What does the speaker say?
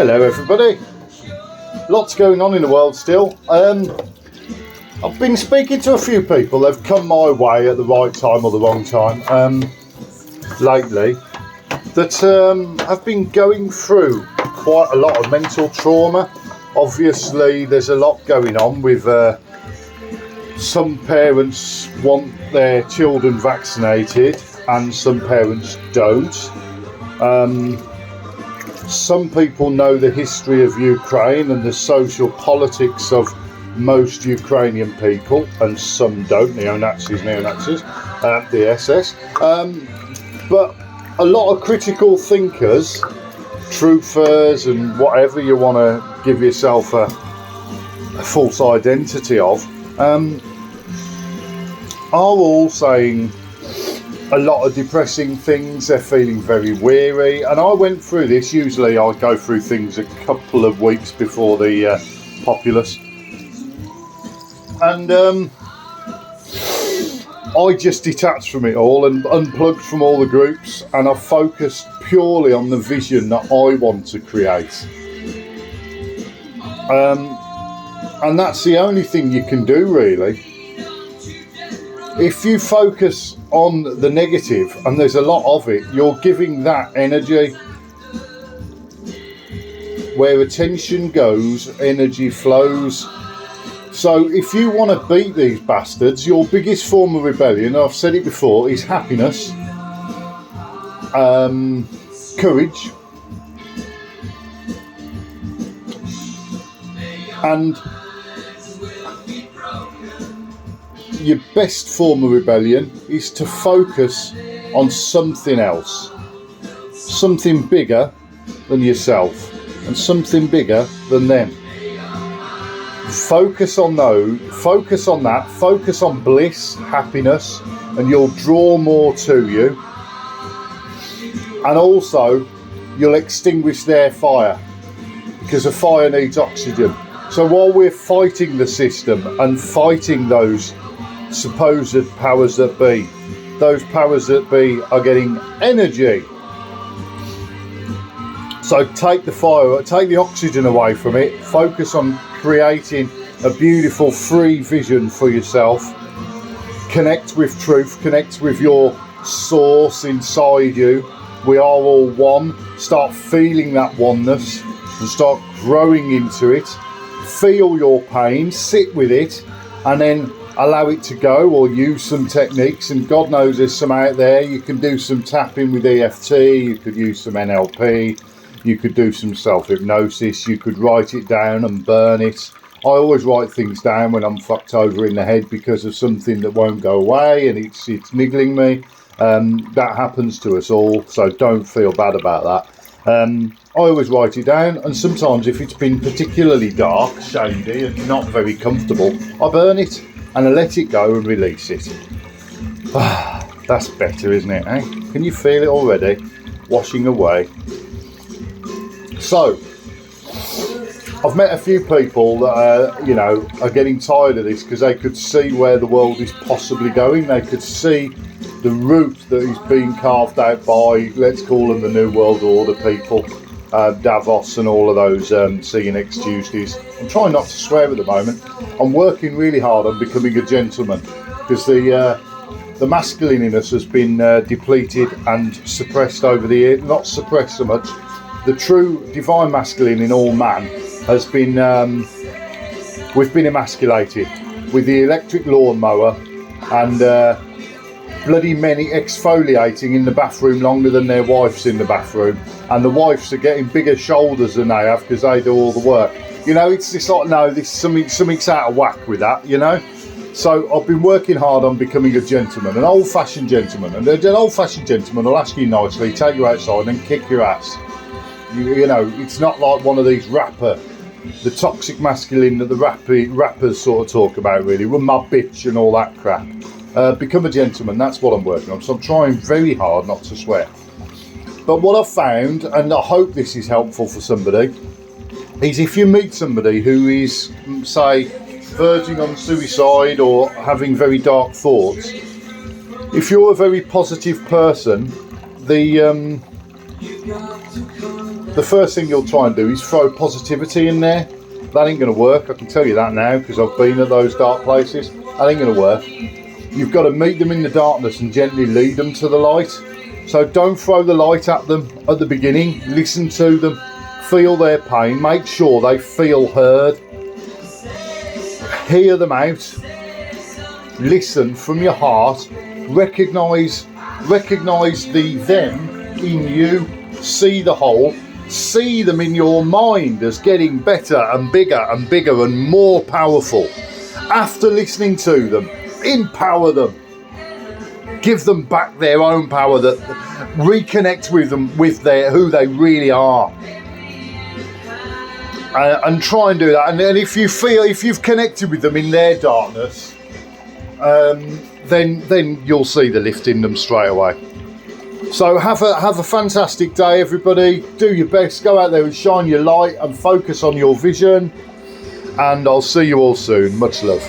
Hello everybody. Lots going on in the world still. I've been speaking to a few people. They've come my way at the right time or the wrong time lately that have been going through quite a lot of mental trauma. Obviously there's a lot going on with some parents want their children vaccinated and some parents don't. Some people know the history of Ukraine and the social politics of most Ukrainian people, and some don't, neo-Nazis, the SS. But a lot of critical thinkers, truthers and whatever you want to give yourself a false identity of, are all saying a lot of depressing things. They're feeling very weary, and I went through this. Usually I go through things a couple of weeks before the populace, and I just detached from it all and unplugged from all the groups, and I focused purely on the vision that I want to create. And that's the only thing you can do, really. If you focus on the negative, and there's a lot of it, you're giving that energy. Where attention goes, energy flows. So if you want to beat these bastards, your biggest form of rebellion, I've said it before, is happiness, courage, and your best form of rebellion is to focus on something else, something bigger than yourself and something bigger than them. Focus on those, focus on that, focus on bliss, happiness, and you'll draw more to you. And also you'll extinguish their fire, because a fire needs oxygen. So while we're fighting the system and fighting those supposed powers that be, those powers that be are getting energy. So take the fire, take the oxygen away from it, focus on creating a beautiful free vision for yourself. Connect with truth, connect with your source inside you. We are all one. Start feeling that oneness and start growing into it. Feel your pain, sit with it, and then allow it to go, or use some techniques. And God knows there's some out there. You can do some tapping with EFT, you could use some NLP, you could do some self-hypnosis, you could write it down and burn it. I always write things down when I'm fucked over in the head because of something that won't go away and it's niggling me. That happens to us all, so don't feel bad about that. I always write it down, and sometimes if it's been particularly dark, shady and not very comfortable, I burn it and I let it go and release it. That's better, isn't it, eh? Can you feel it already? Washing away. So, I've met a few people that are getting tired of this, because they could see where the world is possibly going. They could see the route that is being carved out by, let's call them the New World Order people, Davos and all of those CNX Tuesdays. I'm trying not to swear at the moment. I'm working really hard on becoming a gentleman, because the masculine in us has been depleted and suppressed over the years. Not suppressed so much. The true divine masculine in all man has been, we've been emasculated with the electric lawnmower and bloody men exfoliating in the bathroom longer than their wives in the bathroom, and the wives are getting bigger shoulders than they have because they do all the work. It's just like, no, this something's out of whack with that, So I've been working hard on becoming a gentleman, an old-fashioned gentleman, and an old-fashioned gentleman will ask you nicely, take you outside and kick your ass. It's not like one of these the toxic masculine that the rappers sort of talk about, really. Run my bitch and all that crap. Become a gentleman, that's what I'm working on. So I'm trying very hard not to swear. But what I've found, and I hope this is helpful for somebody, is if you meet somebody who is, say, verging on suicide or having very dark thoughts, if you're a very positive person, the the first thing you'll try and do is throw positivity in there. That ain't going to work, I can tell you that now, because I've been at those dark places. That ain't going to work. You've got to meet them in the darkness and gently lead them to the light. So don't throw the light at them at the beginning. Listen to them, feel their pain, make sure they feel heard. Hear them out. Listen from your heart. Recognise the them in you. See the whole. See them in your mind as getting better and bigger and more powerful. After listening to them, empower them. Give them back their own power, that reconnect with them with who they really are. And try and do that. And if you've connected with them in their darkness, then you'll see the lift in them straight away. So have a fantastic day, everybody. Do your best. Go out there and shine your light and focus on your vision. And I'll see you all soon. Much love.